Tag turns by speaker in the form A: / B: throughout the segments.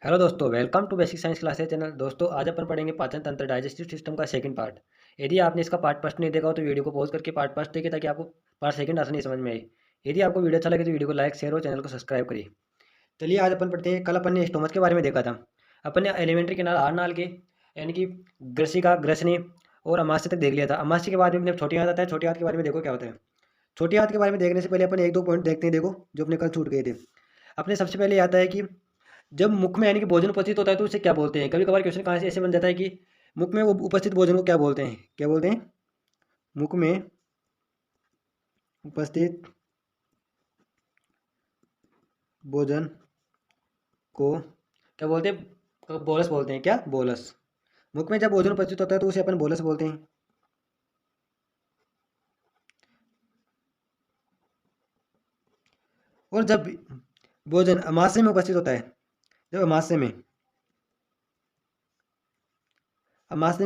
A: Hello दोस्तों, welcome to basic science classes channel. दोस्तों, आज अपन पढ़ेंगे पाचन तंत्र डाइजेस्टिव सिस्टम का सेकंड पार्ट। यदि आपने इसका पार्ट फर्स्ट नहीं देखा हो तो वीडियो को पॉज करके पार्ट फर्स्ट देखिए ताकि आपको पार्ट सेकंड आसानी से समझ में आए। यदि आपको वीडियो अच्छा लगे तो वीडियो को लाइक शेयर और चैनल को सब्सक्राइब करिए। चलिए आज अपन पढ़ते हैं। कल अपन ने स्टोमच के बारे में देखा था। अपन ने एलिमेंट्री कैनाल आर नाल के यानी कि ग्रसिका, ग्रसनी और अमाशय तक देख लिया था। अमाशय के बारे में जब छोटी हाथ आता है, छोटी हाथ के बारे में देखो क्या होता है। छोटी हाथ के बारे में देखने से पहले अपन एक दो पॉइंट देखते हैं। देखो जो अपने कल छूट गए थे। अपने सबसे पहले आता है कि जब मुख में यानी कि भोजन उपस्थित होता है तो उसे क्या बोलते हैं। कभी कभार क्वेश्चन कहाँ से ऐसे बन जाता है कि मुख में वो उपस्थित भोजन को क्या बोलते हैं। क्या बोलते हैं? मुख में उपस्थित भोजन को क्या बोलते हैं? बोलस बोलते हैं। क्या? बोलस। मुख में जब भोजन उपस्थित होता है तो उसे अपन बोलस बोलते हैं। और जब भोजन अमाशय में उपस्थित होता है, जब अमाशय में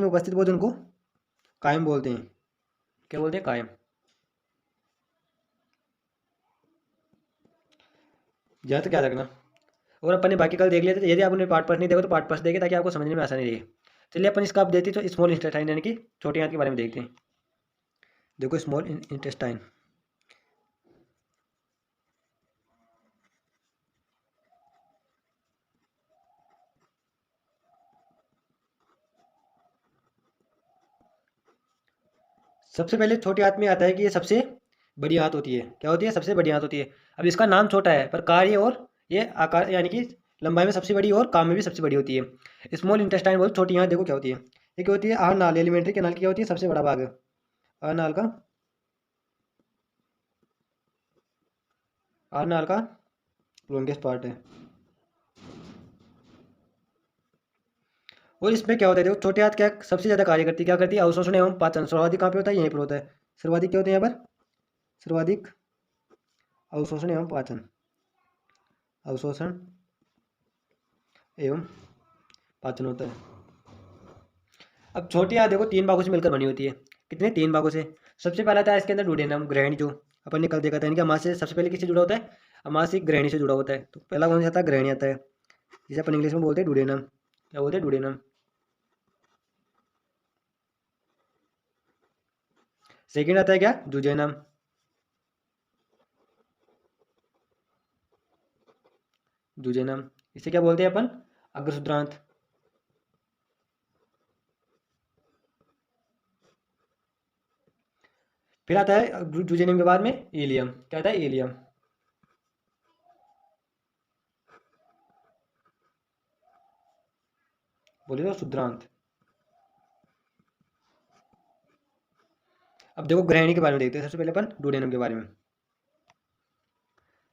A: उपस्थित भोजन को कायम बोलते हैं। क्या बोलते हैं? कायम। ज़्यादा तो क्या रखना। और अपन ने बाकी कल देख लिया था। यदि आप उन्हें पार्ट फर्स्ट नहीं देखो तो पार्ट फर्स्ट देखे ताकि आपको समझने में आसानी रहे। चलिए अपन इसका आप देखते हैं तो स्मॉल इंटेस्टाइन यानी कि छोटी आंत के बारे में देखते हैं। देखो स्मॉल इंटेस्टाइन। सबसे पहले छोटी आंत में आता है कि ये सबसे बड़ी आंत होती है। क्या होती है? सबसे बड़ी आंत होती है। अब इसका नाम छोटा है पर कार्य और ये आकार यानी कि लंबाई में सबसे बड़ी और काम में भी सबसे बड़ी होती है। स्मॉल इंटेस्टाइन बहुत छोटी आंत। देखो क्या होती है। ये क्या होती है? आहार नाल, एलिमेंट्री कैनाल की क्या होती है? सबसे बड़ा भाग। आहार नाल का आहार नाल का लॉन्गेस्ट पार्ट है। और इसमें क्या होता है? देखो छोटी आंत क्या सबसे ज्यादा कार्य करती है। क्या करती है? अवशोषण एवं पाचन। सर्वाधिक कहाँ पे होता है? यहीं पर होता है। सर्वाधिक क्या होते हैं यहाँ पर? सर्वाधिक अवशोषण एवं पाचन। अवशोषण एवं पाचन होता है। अब छोटी आंत देखो तीन भागों से मिलकर बनी होती है। कितने? तीन भागों से। सबसे पहला था इसके अंदर डुडेनम, ग्रहणी, जो अपन ने कल देखा था। इनके अमाशय से सबसे पहले किससे जुड़ा होता है? अमाशय ग्रहणी से जुड़ा होता है। तो पहला कौन सा आता है? ग्रहणी आता है, जिसे अपन इंग्लिश में बोलते हैं डुडेनम। क्या बोलते हैं? डुडेनम। सेकेंड आता है क्या? जुजेनम। जुजेनम। इसे क्या बोलते हैं अपन? अग्रशुद्रांत। फिर आता है जुजेनियम के बाद में ईलियम। क्या आता है? ईलियम। बोले तो शुद्रांत। अब देखो ग्रहणी के बारे में देखते हैं। सबसे पहले अपन डुडेनम के बारे में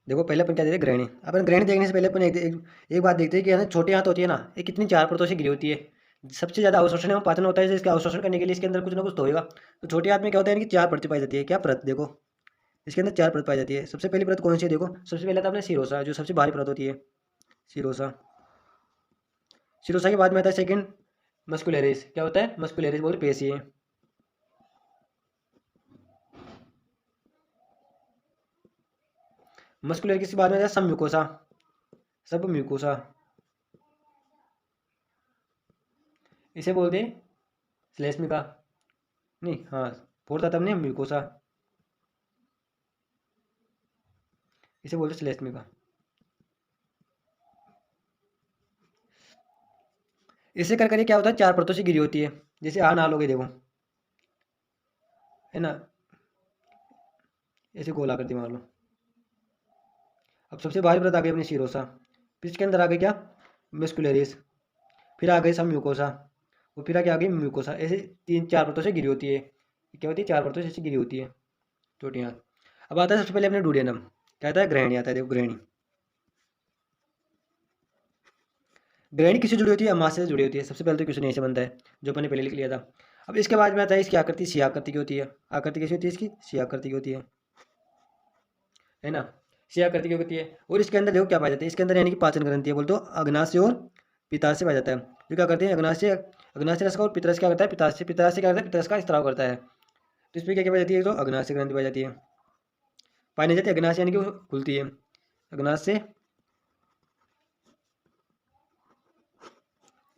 A: देखो। पहले अपन क्या देखते हैं? ग्रहणी। अपन ग्रहणी देखने से पहले अपन एक बात देखते हैं कि है ना, छोटी आंत होती है ना, ये कितनी चार परतों से घिरी होती है। सबसे ज़्यादा अवशोषण एवं पाचन होता है, इसका अवशोषण करने के लिए इसके अंदर कुछ ना कुछ तो होगा। तो छोटी आंत में क्या होता है कि चार परतें पाई जाती है। क्या परत? देखो इसके अंदर चार परत पाई जाती है। सबसे पहली परत कौन सी है? देखो सबसे पहले था अपने सिरोसा, जो सबसे भारी परत होती है। सिरोसा। सिरोसा के बाद में आता है सेकंड मस्कुलरिस। क्या होता है? मस्कुलरिस बोलते पेशी है। मस्कुलर किसके बाद में आता है? सब म्यूकोसा। सब म्यूकोसा। इसे बोलते हैं श्लेष्मिका। नहीं, हाँ, फोर्थ आता हमने म्यूकोसा। इसे बोलते हैं श्लेष्मिका। इसे कर कर ये क्या होता है? चार परतों से घिरी होती है। जैसे आ नाल हो गई, देखो है ना, ऐसे गोला करती मान लो। अब सबसे भारी परत आ गई अपनी सिरोसा। फिर इसके अंदर आ गई क्या? मस्कुलरिस। फिर आ गई सब म्यूकोसा। और फिर आगे आ गई म्यूकोसा। ऐसे तीन चार परतों से घिरी होती है। क्या होती है? चार परतों से ऐसे घिरी होती है छोटी आंत। अब आता है सबसे पहले अपने डुडेनम। क्या आता है? ग्रहणी आता है। देखो ग्रहणी। ग्रहणी किससे जुड़ी होती है? अमाशय से जुड़ी होती है। सबसे पहले तो क्वेश्चन यहीं से बनता है, जो अपने पहले लिख लिया था। अब इसके बाद में आता है इसकी आकृति सी आकृति की होती है। आकृति कैसी होती है इसकी? सी आकृति की होती है ना। सी आकृति की होती है। और इसके अंदर देखो क्या पाया जाता है। इसके अंदर यानी कि पाचन ग्रंथि है, बोल तो अग्नाशय और पित्ताशय पाया जाता है। जो क्या करते हैं? अग्नाशय, अग्नाशय रस का, और पितरस क्या करता है? पित्ताशय, पित्ताशय क्या करता है? पितरस का स्त्राव करता है। तो इसमें क्या क्या पाई जाती है? तो अग्नाशय ग्रंथि पाई जाती है। पाई नहीं जाती अग्नाशय यानी कि वो खुलती है। अग्नाशय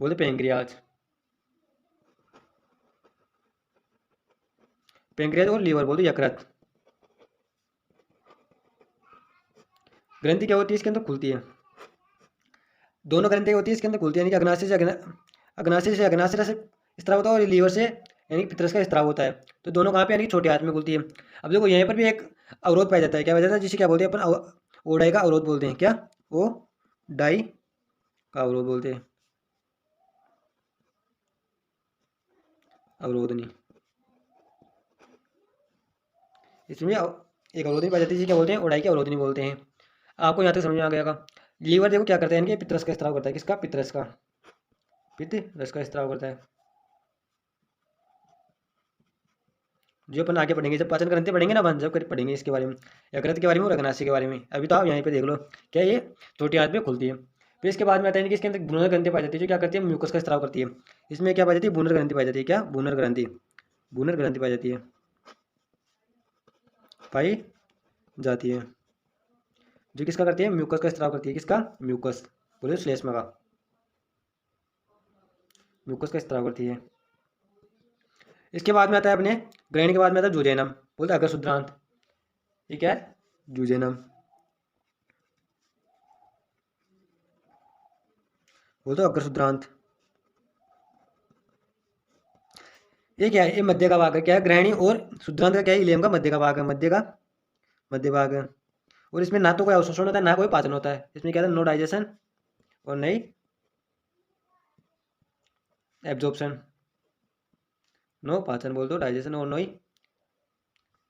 A: बोलते पेंक्रियाज। पेंक्रियाज और लीवर बोलते यकृत। ग्रंथि क्या होती है इसके अंदर खुलती है, दोनों ग्रंथि होती है इसके अंदर खुलती है, यानी कि अग्नाशय से अग्नाशय से स्त्राव होता है और लीवर से यानी कि पित्रस का स्त्राव होता है। तो दोनों कहाँ पे यानी कि छोटे हाथ में खुलती है। अब देखो यहाँ पर भी एक अवरोध पाया जाता है, क्या पाया जाता है, जिसे क्या बोलते हैं अपन, ओडाई का अवरोध बोलते हैं। क्या, ओ डाई का अवरोध बोलते हैं, अवरोध नहीं। इसमें एक अवरोधनी पाई जाती है जिसे क्या बोलते हैं, ओडाई की अवरोधनी बोलते हैं। आपको यहाँ तक समझ में आ गया का। लीवर देखो क्या करता है, इनके पित्रस का स्त्राव करता है, किसका, पित्रस का, पित्त रस का स्त्राव करता है। जो अपन आगे पढ़ेंगे जब पाचन ग्रंथि पढ़ेंगे ना अपन, जब पढ़ेंगे इसके बारे में, यकृत के बारे में और अग्नाशय के बारे में। अभी तो आप यहीं पे देख लो क्या ये छोटी हाथ में खुलती है। फिर इसके बाद में आता है कि इसके अंदर ब्रूनर ग्रंथि पाई जाती है, जो क्या करती है, म्यूकस का स्त्राव करती है। इसमें क्या पाई जाती है, बूनर ग्रंथि पाई जाती है। क्या, बूनर ग्रंथि, बूनर ग्रंथि पाई जाती है, पाई जाती है, जो किसका करती है, म्यूकस का स्त्राव करती है। किसका, म्यूकस, बोले श्लेष्मा का, म्यूकस का स्त्राव करती है। इसके बाद में आता है अपने ग्रहण के बाद में आता है जुजैनम, बोलते हैं अग्रशुद्रांत। ये क्या है, जुजैनम, बोलते हैं अग्रशुद्रांत। ये क्या है, ये मध्य का भाग है। क्या है, ग्रहणी और शुद्रांत का क्या है, इलियम का मध्य का भाग है, मध्य का, मध्य भाग है। और इसमें ना तो कोई अवशोषण होता है ना कोई पाचन होता है। इसमें क्या है, नो डाइजेशन और नहीं एब्जॉर्प्शन, नो पाचन बोल दो, डाइजेशन और नहीं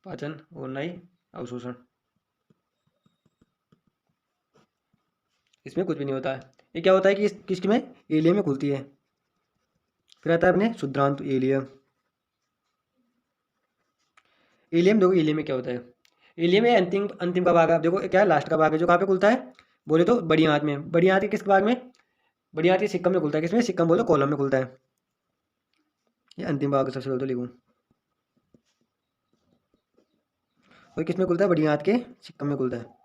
A: पाचन और नहीं अवशोषण, इसमें कुछ भी नहीं होता है। ये क्या होता है कि किसकी में, एलियम में खुलती है। फिर आता है अपने शुद्रांत एलियम। एलियम देखो, एलियम में क्या होता है, एलियम में अंतिम अंतिम का भाग है। देखो क्या है, लास्ट का भाग है, जो कहाँ पे खुलता है, बोले तो बड़ी आंत में। बड़ी आंत के किस भाग में, बड़ी आंत के सिक्कम में खुलता है। किसमें, सिक्कम बोलो, कॉलम में खुलता है। ये अंतिम भाग सबसे पहले तो लिखूँ, और किस में खुलता है, बड़ी आंत के सिक्कम में खुलता है।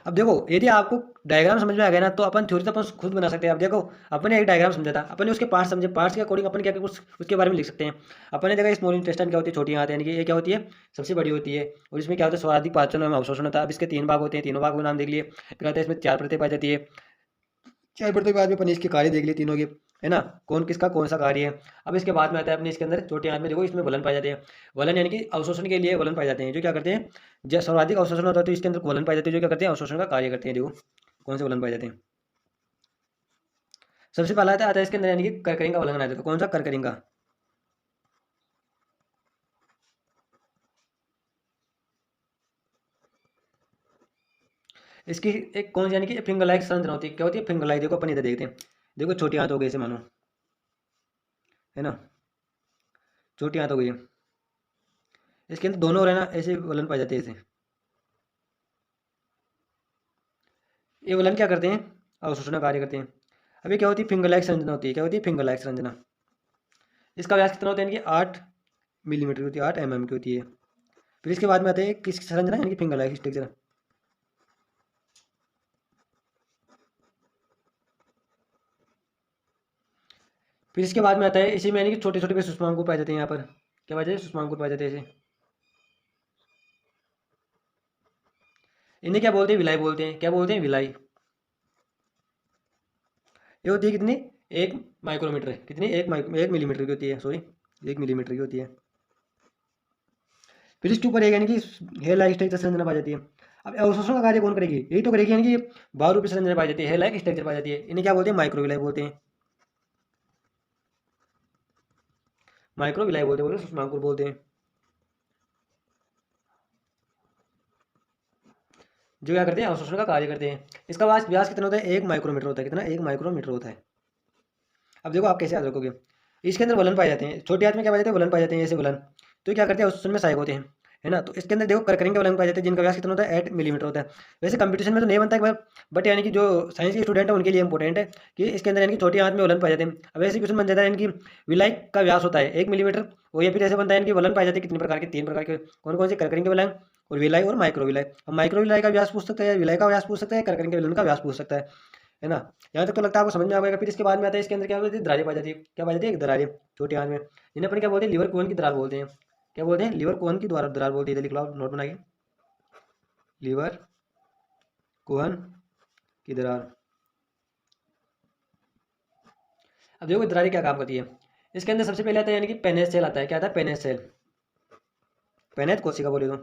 A: अब देखो यदि आपको डायग्राम समझ में आ गया ना, तो अपन थ्योरी तो अपन खुद बना सकते हैं। अब देखो अपन ने एक डायग्राम समझा था, अपन ने उसके पार्ट समझे, पार्ट्स के अकॉर्डिंग अपन क्या उसके बारे में लिख सकते हैं। अपन ने देखा स्मॉल इंटेस्टाइन क्या होती है, छोटी आंत, यानी कि ये क्या होती है, सबसे बड़ी होती है। और इसमें क्या होता है, स्वादिक पाचन में अवशोषण होता है। अब इसके 3 भाग होते हैं, तीनों भाग को नाम देख लिए। फिर आता है इसमें 4 परतें पाई जाती है। 4 परतों के बाद में अपन इसके कार्य देख लिए तीनों के, है ना, कौन किसका कौन सा कार्य है। अब इसके बाद में आता है अपने इसके अंदर छोटी आंत में, देखो इसमें वलन पाए जाते हैं। वलन यानी कि अवशोषण के लिए वलन पाए जाते हैं, जो क्या करते हैं, जब सर्वाधिक अवशोषण होता है तो इसके अंदर वलन पाए जाते हैं, जो क्या करते हैं, अवशोषण का कार्य करते हैं। देखो कौन से वलन पाए जाते हैं। सबसे पहला आता है इसके अंदर यानी कि कर्करिंग का वलन बनाया जाता है। कौन सा, कर्करिंग का। इसकी एक कौन सी यानी कि फिंगर लाइक संरचना होती है। क्या होती है, फिंगर लाइक। देखो अपन इधर देखते हैं, देखो छोटी हाथ हो गई, इसे मानो, है ना, छोटी हाथ हो गई है। इसके अंदर दोनों और है ना ऐसे वलन पाए जाते हैं ऐसे। ये वलन क्या करते हैं, अवशोषण कार्य करते हैं। अभी क्या होती है, फिंगर लाइक संरचना होती है। क्या होती है, फिंगर लाइक संरचना। इसका व्यास कितना होता है, यानी कि 8 मिलीमीटर की होती है, 8 mm की होती है। फिर इसके बाद में आते हैं किस संरचना, यानी कि फिंगर लाइक स्ट्रक्चर। फिर इसके बाद में आता है इसी में यानी कि छोटे छोटे सूक्ष्मांकुर पाए जाते हैं। यहाँ पर क्या पाए जाते हैं, सूक्ष्मांकुर पाए जाते हैं ऐसे। इन्हें क्या बोलते हैं, विलाई बोलते हैं। क्या बोलते हैं, विलाई। ये होती है कितनी, 1 माइक्रोमीटर, कितनी, 1 मिलीमीटर की होती है, सॉरी 1 मिलीमीटर की होती है। फिर इसके ऊपर एक यानी कि हेयर लाइक स्ट्रक्चर संरचना पाई जाती है। अब अवशोषण का कार्य कौन करेगी, यही तो करेगी, यानी कि बाहर रूपी संरचना पाई जाती है, हेयर लाइक स्ट्रक्चर पाई जाती है। इन्हें क्या बोलते हैं, माइक्रोविलाई बोलते हैं। माइक्रोविलाई बोलते हैं, बोलते सूक्ष्मांकुर बोलते हैं। जो क्या करते हैं, अवशोषण का कार्य करते हैं। इसका व्यास कितना होता है, 1 माइक्रोमीटर होता है। कितना, 1 माइक्रोमीटर होता है। अब देखो आप कैसे याद रखोगे, इसके अंदर वलन पाए जाते हैं। छोटे हाथ में क्या पाए जाते हैं, वलन पाए जाते हैं, ऐसे वलन। तो क्या करते हैं, अवशोषण में सहायक होते हैं, है ना। तो इसके अंदर देखो कर्करिंग के वलन पाए जाते हैं, जिनका व्यास कितना होता है, 8 मिलीमीटर होता है। वैसे कंपटीशन में तो नहीं बनता है, बट यानी कि जो साइंस के स्टूडेंट है उनके लिए इंपॉर्टेंट है कि इसके अंदर यानी कि छोटी हाथ में वलन पाए जाते हैं। अब ऐसे क्वेश्चन बन जाता है, यानी कि विलाई का व्यास होता है 1 मिलीमीटर, वो ये फिर ऐसे बनता है, यानी कि वलन पाए जाते हैं कितने प्रकार के, 3 प्रकार के। कौन कौन से, कर्करिंग के वलन और विलाई और माइक्रोविलाई। हम माइक्रोविलाई का व्यास पूछ सकते हैं, विलाई का व्यास पूछ सकते हैं, कर्कन के विलन का व्यास पूछ सकता है ना। यहाँ तक तो लगता है आपको समझ में आ गया। फिर इसके बाद में आता है इसके अंदर क्या होती है, दरारें पाई जाती है। क्या पाई जाती है, दरारें छोटी आंत में, जिन्हें अपन क्या बोलते हैं, लीवर कोहन की दरार बोलते हैं। क्या बोलते हैं, लीवर कोहन की दरार बोलते हैं। लिख लो, नोट बनाइए, लीवर कोहन की दरार। अब देखो दरारें क्या काम करती है। इसके अंदर सबसे पहले आता है यानी कि पेनेज सेल आता है। क्या आता है, पेनेज सेल, पेनेज कोशिका बोले तो।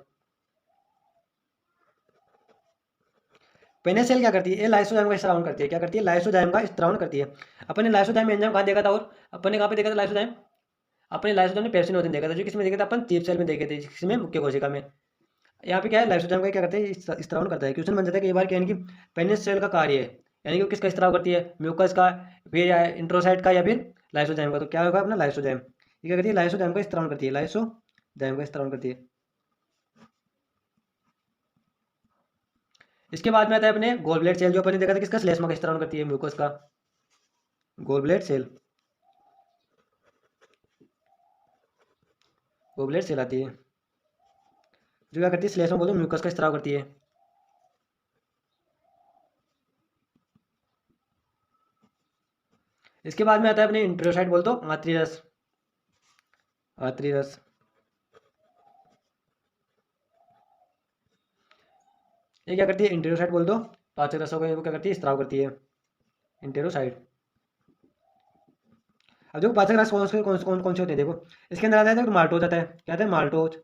A: पेनेज सेल क्या करती है, ये लाइसोजाइम का स्त्रावन करती है। क्या करती है, लाइसोजाइम का स्त्रावन करती है। अपन ने लाइसोजाइम एंजाइम कहाँ देखा था, और अपन ने कहाँ पे देखा था लाइसोजाइम, अपने लाइसोजाइम ने पेप्सिन होते देखा था, जो किसमें देखे थे, अपन चीफ सेल में देखे थे, जिसमें मुख्य कोशिका में। यहाँ पे क्या है, लाइसोजाइम का क्या करते हैं, स्त्रावन करता है। क्वेश्चन बन जाता है कई बार, क्या यानी कि पेनिस सेल का कार्य है, यानी कि वो किसका स्त्राव करती है, म्यूकस का, फिर या इंट्रोसाइट का, या फिर लाइसोजाइम का। तो क्या होगा अपना लाइसोजाइम, ये क्या करती है, लाइसोजाइम का स्त्रावन करती है, लाइसोजाइम का स्त्रावन करती है। इसके बाद में आता है अपने गोल ब्लेड सेल, जो अपन ने देखा था किसका, श्लेष्मा का स्त्रावन करती है, म्यूकस का। गोल ब्लेड सेल, गोल ब्लेड सेल आती है, जो क्या करती है, श्लेष्मा बोलो म्यूकस का स्त्राव करती है। इसके बाद में आता है अपने इंट्रोसाइट बोल दो, आंतरी रस, आंतरी रस। ये क्या करती है, इंटेरोसाइट बोल दो, पाचक रसों को क्या करती है, स्त्राव करती है, इंटेरोसाइट। अब देखो पाचक रस कौन से होते हैं, देखो इसके अंदर आता है, देखो माल्टोज आता है। क्या आता है, माल्टोज,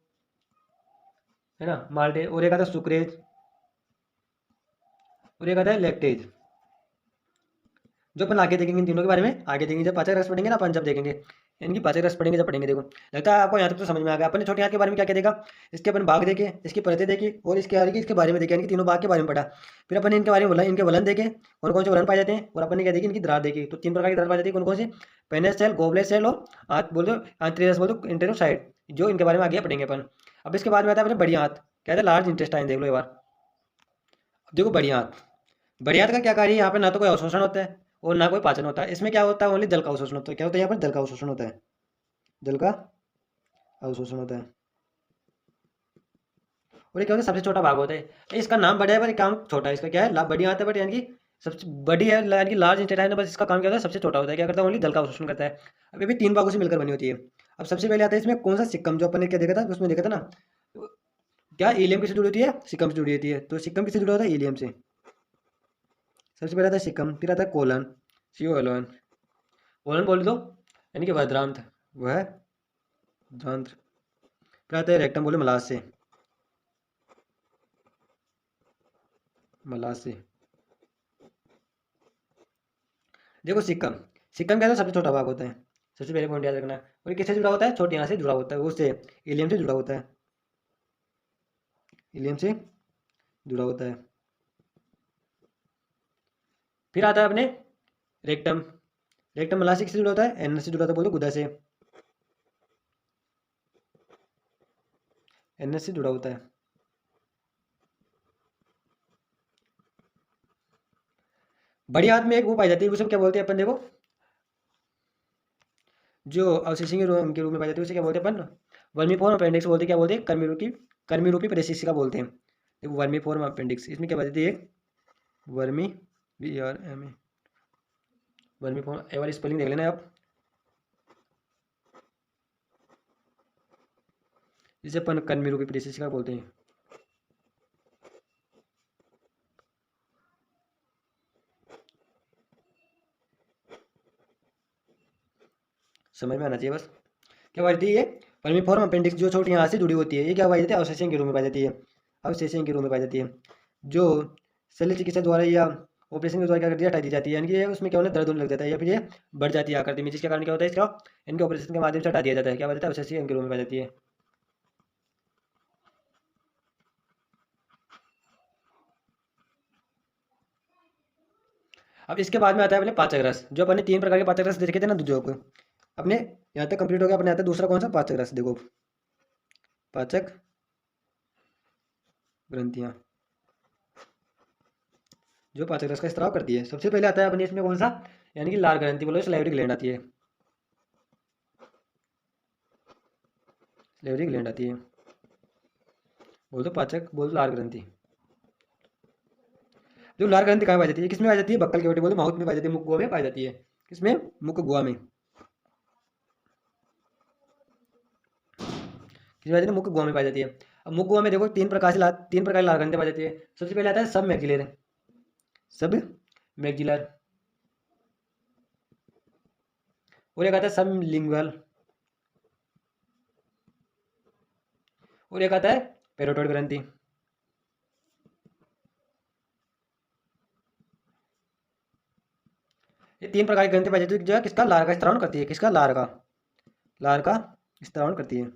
A: है ना, माल्टे, और एक आता है सुक्रेज, और एक आता है लैक्टेज। जो अपन आगे देखेंगे इन तीनों के बारे में, आगे देखेंगे जब पाचक रस पढ़ेंगे ना, अपन जब देखेंगे इनकी पाचक रस पढ़ेंगे, जब पढ़ेंगे। देखो लगता है आपको यहाँ तक तो समझ में आ गया। अपन ने छोटी आंत के बारे में क्या क्या देखा, इसके अपन भाग देखे, इसकी परतें देखी, और इसके आगे इसके बारे में देखे, यानी कि तीनों भाग के बारे में पढ़ा। फिर अपन ने इनके बारे में बोला, इनके वलन देखे, कौन कौन से वलन पाए जाते हैं, और अपन ने क्या देखी, इनकी दरार देखी। तो 3 प्रकार की दरार पाई जाती है, कौन कौन सी, पेनेस सेल, गोबलेट सेल, और आंत बोल दो, आंतरिक रस बोल दो, इंटेरोसाइट, जो इनके बारे में आगे पढ़ेंगे अपन। अब इसके बाद में आता है अपने बड़ी आंत, क्या है, लार्ज इंटेस्टाइन। देख लो एक बार, देखो बड़ी आंत, बड़ी आंत का क्या कार्य है, यहाँ पे ना तो कोई अवशोषण होता है और ना कोई पाचन होता है। इसमें क्या होता है, ओनली जल का अवशोषण होता है। क्या होता है, यहाँ पर जल का अवशोषण होता है, जल का अवशोषण होता है। और ये क्या होता है, सबसे छोटा भाग होता है। इसका नाम बड़ा है पर काम छोटा है। इसका क्या है, बड़ी आंत है बट यानी कि सबसे बड़ी है, यानी कि लार्ज इंटेस्टाइन है, बस इसका काम क्या होता है, सबसे छोटा होता है। क्या करता है, ओनली जल का अवशोषण करता है। अब ये भी 3 भागों से मिलकर बनी होती है। अब सबसे पहले आता है इसमें कौन सा, सिक्कम, जो अपन ने क्या देखा था, उसमें देखा था ना, क्या इलियम किससे जुड़ी होती है, सिक्कम से जुड़ी होती है। तो सिक्कम किससे जुड़ा होता है, इलियम से। सबसे पहले आता है सिक्कम, फिर आता है कोलन, CO एलोन, कोलन बोल दो, यानी कि वज्रांत, वह जंत्र। फिर आता है रेक्टम, बोले मलास से, मलास से। देखो सिक्कम, सिक्कम क्या है, सबसे छोटा भाग होता है। सबसे पहले पॉइंट याद रखना है। और ये किससे जुड़ा होता है, छोटी आंत से जुड़ा होता है, उससे इलियम से जुड़ा होता है, इलियम से जुड़ा होता है। फिर आता है अपने रेक्टम, रेक्टम मलासी किससे जुड़ा होता है, एनस से जुड़ा होता है, बोलो गुदा से, एनस से जुड़ा होता है। बड़ी आंत में एक वो पाई जाती है, उसे क्या बोलते हैं अपन, देखो जो अवशेषों के रूप में पाई जाती है, उसे क्या बोलते हैं अपन, वर्मीफॉर्म अपेंडिक्स बोलते हैं। क्या बोलते हैं, कर्मी रूपी परिशिष्टिका बोलते हैं। देखो वर्मीफॉर्म अपेंडिक्स, इसमें क्या पाई जाती है, एक वर्मी, VRME, वर्मीफॉर्म, एक बार स्पेलिंग देख लेना आप, जिसे अपन कर्मी रूपी परिशिष्टिका बोलते हैं। समझ में आना चाहिए बस। क्या पाई जाती है, ये वर्मीफॉर्म अपेंडिक्स, जो छोटी आंत से जुड़ी होती है, ये क्या पाई जाती है, अवशेषों के रूप में पाई जाती है, अवशेषों के रूप में पाई जाती है, जो शल्य चिकित्सा द्वारा या ऑपरेशन के द्वारा क्या करती है, हटा दी जाती है। यानी कि ये उसमें क्या होना, दर्द होने लग जाता है, या फिर ये बढ़ जाती है आकृति में, जिसके कारण क्या होता है, इसका इनके ऑपरेशन के माध्यम से हटा दिया जाता है। क्या बताता है, अवशेषों के रूप में पाई जाती है। अब इसके बाद में आता है अपने पाचक रस, जो अपने 3 प्रकार के पाचक रस देखे थे ना, जो को अपने यहाँ तक कंप्लीट हो गया। अपने आता है दूसरा कौन सा, पाचक रस। देखो पाचक ग्रंथियाँ, जो पाचक रस का स्त्राव करती है। सबसे पहले आता है अपने इसमें कौन सा, यानी कि लार ग्रंथि बोलो, सलाइवरी ग्लैंड आती है, सलाइवरी ग्लैंड आती है। बोल दो पाचक, बोल दो लार ग्रंथि। जो लार ग्रंथि कहाँ पाई जाती है, किसमें पाई जाती है, बक्कल कैविटी, बोल दो माउथ में पाई जाती है, मुख गुहा में पाई जाती है। किसमें, मुख गुहा में। किसमें पाई जाती है, मुख गुहा में पाई जाती है। अब मुख गुहा में देखो तीन प्रकार की लार ग्रंथि पाई जाती है। सबसे पहले आता है सब मैक्सिलर, सब मैक्सिलर। और एक आता है सब लिंगुअल, और एक आता है पेरोटोड ग्रंथि। ये तीन प्रकार की ग्रंथि पाई जाती है जो है किसका, लार का स्त्रावन करती है। किसका, लार का स्त्रावन करती है।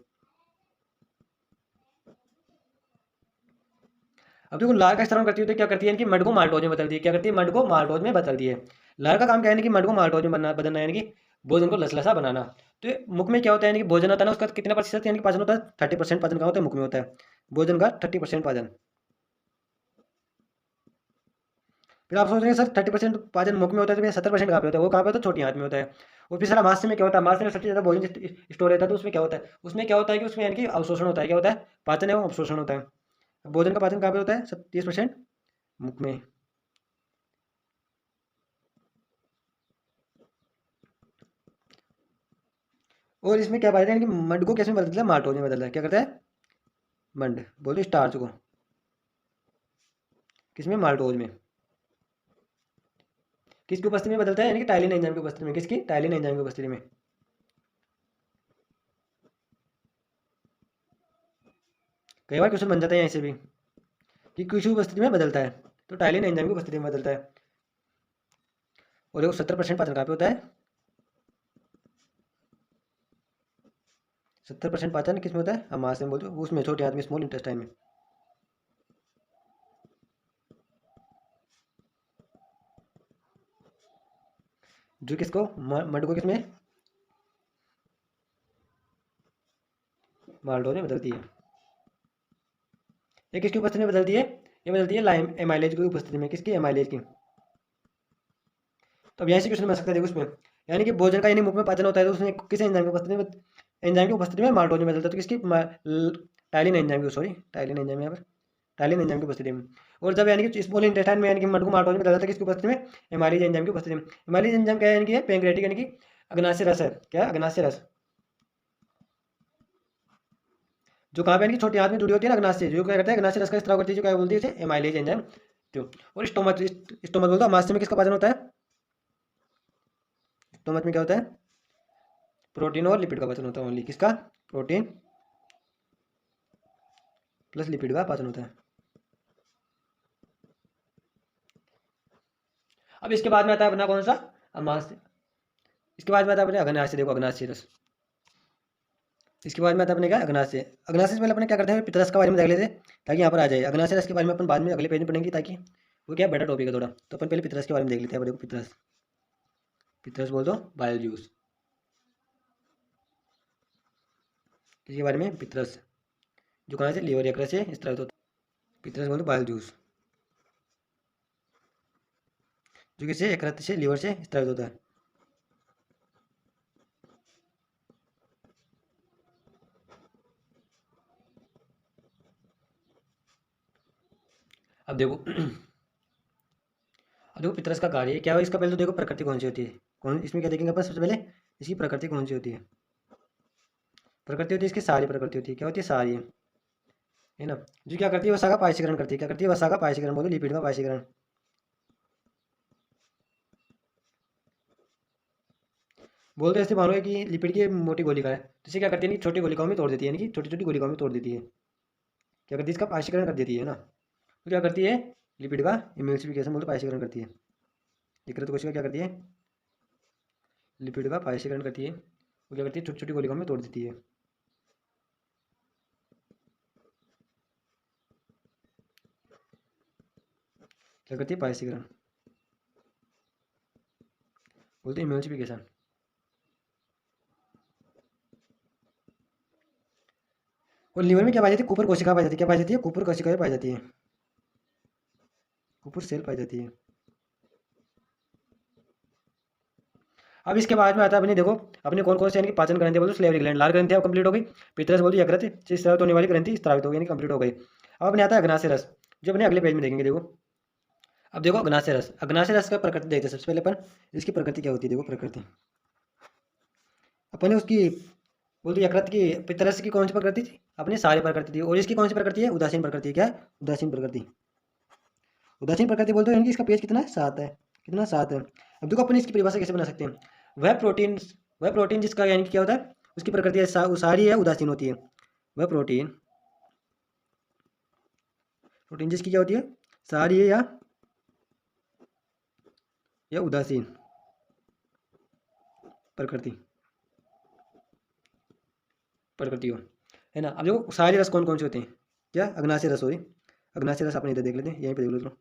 A: अब देखो लार का स्त्रावन करती है तो क्या करती है, इनकी मड को माल्टोज में बदलती है। क्या करती है, मड को माल्टोज में बदलती है। लार का काम क्या है कि मड को माल्टोज में बदलना, यानी कि भोजन को लसलसा बनाना। तो मुख में क्या होता है, यानी कि भोजन होता है ना, उसका कितना प्रतिशत यानी कि पाचन होता है, 30% पाचन का होता है, मुख में होता है भोजन का 30% पाचन। फिर आप सोच रहे हैं सर 30% पाचन मुख में होता है, तो 70% कहाँ पे होता है, वो कहाँ पे होता है, छोटी आंत में होता है। और फिर सारा मांस में क्या होता है, मांस में सबसे ज़्यादा भोजन स्टोर रहता है। तो उसमें क्या होता है कि उसमें यानी कि अवशोषण होता है। क्या होता है, पाचन एवं अवशोषण होता है। भोजन का पाचन कहाँ पे होता है, 30% मुख में। और इसमें क्या पाया जाता है कि मंड को किस में बदलता है, माल्टोज में बदलता है। क्या करता है, मंड बोलते स्टार्च को किसमें, माल्टोज में। किसकी उपस्थिति में बदलता है, यानी कि टाइलिन एंजाइम की उपस्थिति में। किसकी, टाइलिन एंजाइम की उपस्थिति में। कई बार क्वेश्चन बन जाता है यहाँ से भी कि किसी उपस्थिति में बदलता है, तो टाइलिन एंजाइम की उपस्थिति में बदलता है। और देखो 70% पाचन कहाँ पे होता है, 70% पाचन किसमें होता है, आमाशय में, बोलते उसमें, छोटे आंत में, स्मॉल इंटेस्टाइन में। जो किसको, मड को किसमें, माल्टोज में बदलती है। ये किसकी उपस्थिति में बदलती है, ये बदलती है लाइम एमाइलेज की उपस्थिति में। किसकी, एमाइलेज की। तो अब यहाँ से क्वेश्चन बन सकता है देखो उसमें, यानी कि भोजन का यानी मुख में पाचन होता है, तो उसमें किस एंजाइम की उपस्थिति में, एंजाइम की उपस्थिति में माल्टोज में बदलता है। तो किसकी, टाइलिन एंजाइम की, सॉरी टाइलिन एंजाइम, यहाँ पर टाइलिन एंजाइम की उपस्थिति में। और जब यानी कि स्मॉल इंटेस्टाइन में यानी कि मड को माल्टोज में बदलता है, किसकी उपस्थिति में, एमाइलेज एंजाइम की उपस्थिति में। एमाइलेज एंजाइम क्या है, यानी कि पैंक्रेटिक यानी कि अग्नाशय रस है। क्या है, अग्नाशय रस, जो कहाँ पे यानी कि छोटी आंत में जुड़ी होती है ना, अग्नाशय, जो क्या करता है, अग्नाशय रस का स्त्राव करती है, जो क्या बोलती है इसे, एमाइलेज एंजाइम। जो, और स्टोमच, स्टोमच बोलते हैं मांस में किसका पाचन होता है, स्टोमच में क्या होता है, प्रोटीन और लिपिड का पाचन होता है। ओनली किसका, प्रोटीन प्लस लिपिड का पाचन होता है। अब इसके बाद में आता है अपना कौन सा, अमाशय। इसके बाद में आता है अपने अग्नाशय। देखो अग्नाशय रस, इसके बाद में आता है अपने क्या, अग्नाशय। अग्नाशय से पहले अपने क्या करते हैं, पित्तरस के बारे में देख लेते हैं ताकि यहाँ पर आ जाए। अग्नाशय रस के बारे में अपन बाद में अगले पेज में पढ़ेंगे, ताकि वो क्या बेटर टॉपिक है थोड़ा। तो अपन पहले पित्तरस के बारे में देख लेते हैं। देखो पित्तरस, पित्तरस बोल दो बाइल जूस। इसके बारे में पित्तरस, जो कहाँ से, लीवर यकृत से स्त्रावित होता है। पित्तरस बोल दो बाइल जूस, जो किससे, यकृत से, लीवर से स्त्रावित होता है। अब देखो अब देखो पितरस का कार्य क्या है, इसका पहले तो देखो प्रकृति कौन सी होती है, कौन, इसमें क्या देखेंगे अपन सबसे पहले, इसकी प्रकृति कौन सी होती है। प्रकृति होती है इसकी सारी प्रकृति होती है। क्या होती है, सारी है ना। जो क्या करती है, वसा का पायसीकरण करती है। क्या करती है, वसा का पायसीकरण, बोलो लिपिड का पायसीकरण। बोलते ऐसे मानो है कि लिपिड की मोटी गोलिका है, तो इसे क्या करती है, यानी छोटी गोलिकाओं में तोड़ देती है, यानी कि छोटी छोटी गोलिकाओं में तोड़ देती है। क्या करती है, इसका पायसीकरण कर देती है ना। तो क्या करती है, लिपिड का इम्यूल्सिफिकेशन, बोलते पायसीकरण करती है। यकृत कोशिका क्या करती है, लिपिड का पायसीकरण करती है। वो क्या करती है, छोटी छोटी गोलिकाओं में तोड़ देती है। क्या करती है, पायसीकरण, बोलते हैं इम्यूल्सिफिकेशन। और लीवर में क्या पाई जाती है, कुपर कोशिका पाई जाती है। क्या पाई जाती है, कुपर कोशिका पाई जाती है, कुपर सेल पाई जाती है। अब इसके बाद में आता है अपने, देखो अपने कौन कौन से यानी कि पाचन ग्रंथि बोलो, स्लेवरी ग्लैंड, लाल ग्रंथि अब कंप्लीट हो गई। पितरस बोलती यकृत से स्रावित होने वाली ग्रंथि स्रावित हो गई, यानी कंप्लीट हो गई। अब अपने आता है अग्नाशय रस, जो अपने अगले पेज में देखेंगे। देखो अब देखो अग्नाशय रस, अग्नाशय रस का प्रकृति देखते हैं। सबसे पहले अपन इसकी प्रकृति क्या होती है। देखो प्रकृति अपने उसकी बोलते यकृत की पित्तरस की कौन सी प्रकृति थी, अपनी सारी प्रकृति थी। और इसकी कौन सी प्रकृति है, उदासीन प्रकृति। क्या है, उदासीन प्रकृति। उदासीन प्रकृति बोलते हैं, इसका पेज कितना है, 7 है। कितना, 7 है। अब देखो अपन इसकी परिभाषा कैसे बना सकते हैं। वह प्रोटीन जिसका यानी कि क्या होता है, उसकी प्रकृति सारी है, उदासीन होती है। वह प्रोटीन जिसकी क्या होती है, सारी है या उदासीन प्रकृति हो, है ना। अब देखो सारे रस कौन कौन से होते हैं। क्या, अग्नाशय रस। सॉरी, अग्नाशय रस अपने इधर देख लेते हैं, यहीं पे देख लो। चलो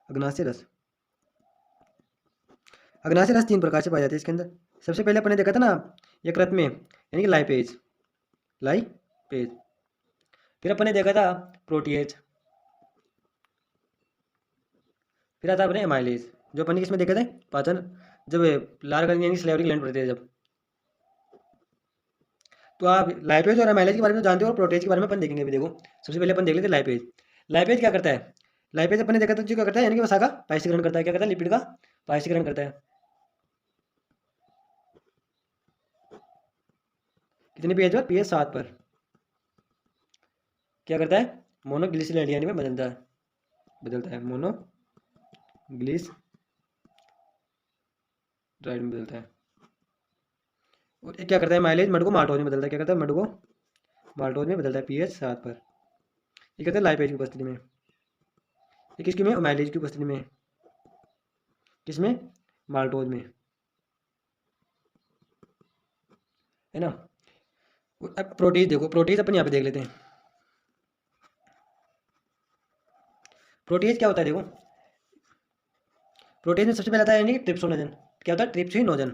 A: अग्नाशय रस, अग्नाशय रस 3 प्रकार से पाए जाते हैं इसके अंदर। सबसे पहले अपने देखा था ना यकृत में, यानी कि लाइपेज। फिर अपने देखा था प्रोटीएज, फिर आता अपने एमाइलेज, जो अपन किसमें देखे थे, पाचन, जब लार ग्रंथि यानी स्लेवरी ग्लैंड पड़ते थे जब। तो आप लाइपेज और एमाइलेज के बारे में जानते हो, और प्रोटीज के बारे में अपन देखेंगे भी। देखो सबसे पहले अपन देख लेते हैं लाइपेज। लाइपेज क्या करता है, लाइपेज अपने देखा था जो क्या करता है, यानी कि वसा का पाइस्थीकरण करता है। क्या करता है, लिपिड का पाइस्थीकरण करता है। कितने पेज पर, पेज 7 पर। क्या करता है, मोनोग्लिसराइड यानी में बदलता है मोनोग्लिसराइड में बदलता है। और ये क्या करता है, माइलेज मड को माल्टोज में बदलता है। क्या करता है, मड को माल्टोज में बदलता है, पीएच 7 पर। ये कहता है लाइपेज की उपस्थिति में। ये किसकी में, माइलेज की उपस्थिति में। किसमें, माल्टोज में, है ना। अब प्रोटीज देखो, प्रोटीज अपन यहाँ पे देख लेते हैं। प्रोटीज क्या होता है, देखो प्रोटीज में सबसे पहले आता है यानी कि ट्रिप्सोनोजन। क्या होता है, ट्रिप्सिनोजन।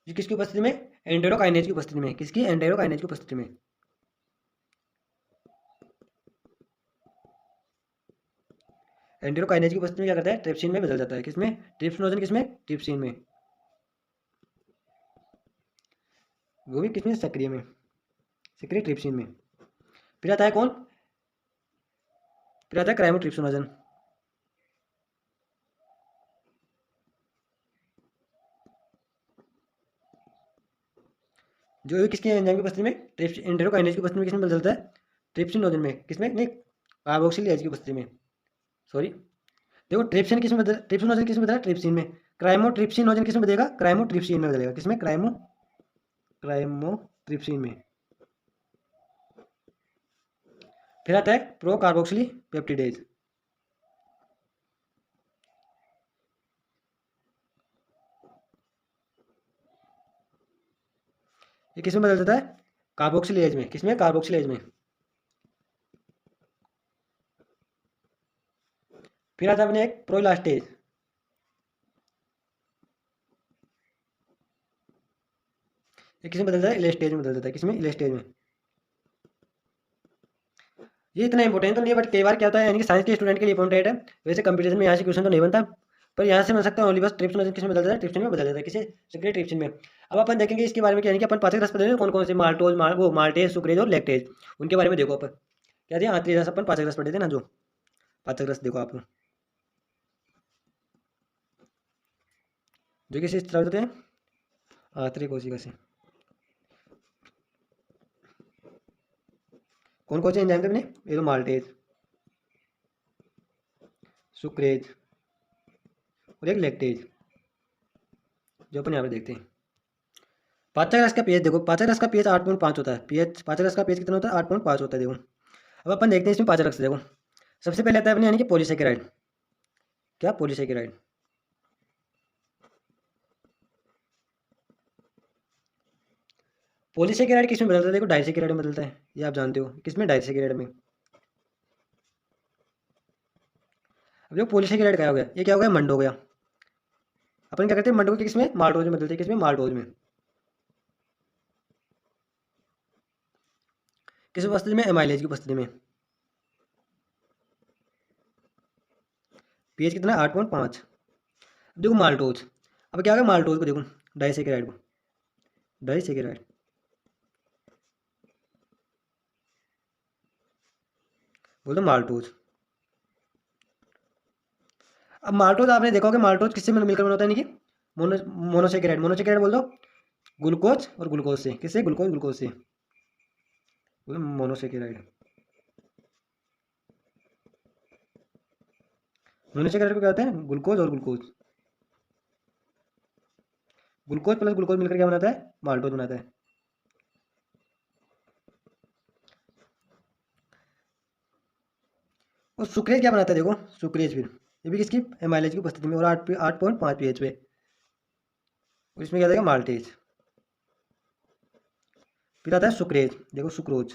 A: ये किसकी उपस्थिति में, एंटेरोकाइनेज की उपस्थिति में। किसकी, एंटेरोकाइनेज की उपस्थिति में। एंटेरोकाइनेज की उपस्थिति में क्या करता है, ट्रिप्सिन में बदल जाता है। किसमें, ट्रिप्सिनोजन, किसमें, ट्रिप्सिन में। वो भी किसमें, सक्रिय में, सक्रिय ट्रिप्सिन में। फिर आता है कौन, फिर आता है क्राइमोट्रिप्सिनोजन। जो भी किसके एंजाइम की उपस्थिति में, एंटेरोकाइनेज की उपस्थिति में, किसमें बदलता है, ट्रिप्सिनोजन में। किसमें, नहीं, कार्बोक्सिलेज की उपस्थिति में। सॉरी, देखो ट्रिप्सिन किसमें बदल, ट्रिप्सिनोजन किसमें बदला, ट्रिप्सिन में। क्राइमोट्रिप्सिनोजन किसमें बदलेगा, क्राइमोट्रिप्सिन में बदलेगा। किसमें, क्राइमोट्रिप्सिन में। फिर आता है प्रो कार्बोक्सिली पेप्टिडेज। ये किसमें बदल जाता है, कार्बोक्सिलेज में। किसमें, कार्बोक्सिलेज में। फिर आता है अपने एक प्रोइलास्टेज। ये किसमें बदल जाता है, इलेस्टेज में बदल जाता है। किसमें, इलेस्टेज में। ये इतना इंपॉर्टेंट तो नहीं है, बट कई बार क्या होता है, यानी कि साइंस के स्टूडेंट के लिए इंपॉर्टेंट है। वैसे कंपटीशन में यहाँ से क्वेश्चन तो नहीं बनता, पर यहाँ से बन सकता है ओनली। बस ट्रिप्सिन किसमें बदल जाता है, ट्रिप्सिन में बदल जाता है। किसे, सक्रिय ट्रिप्सिन में। अब अपन देखेंगे इसके बारे में, यानी कि अपन पाचक रस पढ़ेंगे कौन कौन से, माल्टोज, वो माल्टेज, सुक्रेज और लैक्टेज। उनके बारे में देखो अपन क्या थे, आंतरिक रस अपन पाचक रस पढ़े थे ना, जो पाचक रस देखो आप, जो किस तरह होते हैं, आंतरिक कोशिका से। कौन कौन से एंजाइम थे अपने, ये तो माल्टेज, सुक्रेज और एक लैक्टेज, जो अपन यहाँ पे देखते हैं। पाचक रस का पीएच देखो, पाचक रस का पीएच 8.5 होता है। पीएच पाचक रस का पीएच कितना होता है, 8.5 होता है। देखो अब अपन देखते हैं इसमें पाचक रस। देखो सबसे पहले आता है अपने यानी कि पॉलीसेकेराइड। क्या, पॉलीसेकेराइड। पॉलीसेकेराइड किसमें बदलता है, देखो डाइसेकेराइड में बदलता है। ये आप जानते हो, किसमें, डाइसेकेराइड में। अब देखो पॉलीसेकेराइड क्या हो गया, ये क्या हो गया, मंड हो गया। अपन क्या करते हैं, मंड को किसमें, माल्टोज में बदलते हैं। किसमें, माल्टोज में। किस उपस्थिति में, एमाइलेज की उपस्थिति में। पीएच कितना, 8.5। अब देखो माल्टोज, अब क्या हो गया, माल्टोज को देखो, डाइसेकेराइड को, डाइसेकेराइड। बोल दो माल्टोज। अब माल्टोज आपने देखा होगा माल्टोज किससे मिलकर बना होता है, यानी कि मोनोसेकेराइड। मोनोसेकेराइड बोल दो ग्लूकोज और ग्लूकोज से, किससे, ग्लूकोज ग्लूकोज से, मोनोसेकेराइड। मोनोसेकेराइड को क्या होता है, ग्लूकोज और ग्लूकोज, ग्लूकोज प्लस ग्लूकोज मिलकर क्या बनाता है, माल्टोज बनाता है। और सुक्रेज क्या बनाता है, देखो सुक्रेज फिर ये भी किसकी, एमाइलेज की उपस्थिति में, और 8.5 pH पे, और इसमें क्या देगा, माल्टेज। फिर आता है सुक्रेज, देखो सुक्रोज।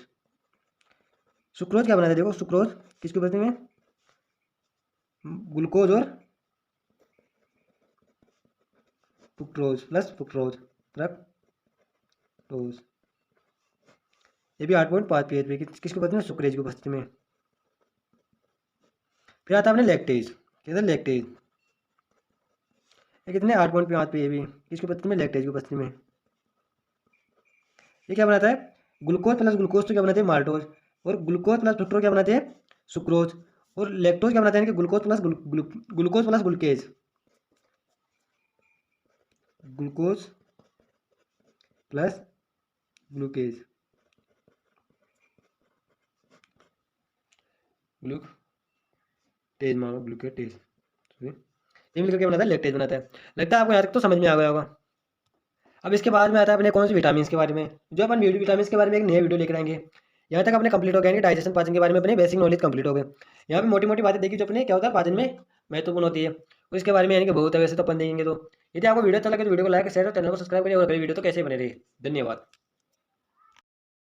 A: सुक्रोज क्या बनाता है, देखो सुक्रोज किसकी उपस्थिति में, ग्लूकोज और फ्रुक्टोज प्लस फ्रुक्टोज फ्रक्टोज। ये भी 8.5 pH पे, किसकी उपस्थिति में, सुक्रेज की उपस्थिति में। फिर आता है अपने लैक्टेज, कहते हैं लैक्टेज, ये कितने, 8.5 पे, ये भी किसकी उपस्थिति में, लैक्टेज की उपस्थिति में। ये क्या बनाता है, ग्लूकोज प्लस ग्लूकोज तो क्या बनाते हैं, माल्टोज, और ग्लूकोज प्लस फ्रुक्टोज क्या बनाते हैं, सुक्रोज, और लैक्टोज क्या बनाते हैं, ग्लूकोज प्लस ग्लूकोज प्लस ग्लूकेज, ग्लूकोज प्लस ग्लूकेज, ग्लूटेज मानो, ग्लूकेटेज, सॉरी, ये मिलकर क्या बनाता है, लैक्टेज बनाता है। लगता है आपको यहाँ तक तो समझ में आ गया होगा। अब इसके बाद में आता है अपने कौन से विटामिन के बारे में, जो अपन विटामिन के बारे में एक नया वीडियो लेकर आएंगे। यहाँ तक अपने कंप्लीट हो गया, डाइजेशन पाचन के बारे में अपने बेसिक नॉलेज कंप्लीट हो गए। यहाँ पे मोटी मोटी बातें देखी जो अपने क्या होता है पाचन में महत्वपूर्ण होती है, और इसके बारे में यानी कि बहुत है, वैसे तो अपन देखेंगे। तो यदि आपको वीडियो अच्छा लगे तो वीडियो को लाइक शेयर और चैनल को सब्सक्राइब करिए, और अगली वीडियो तो कैसे बने रही। धन्यवाद।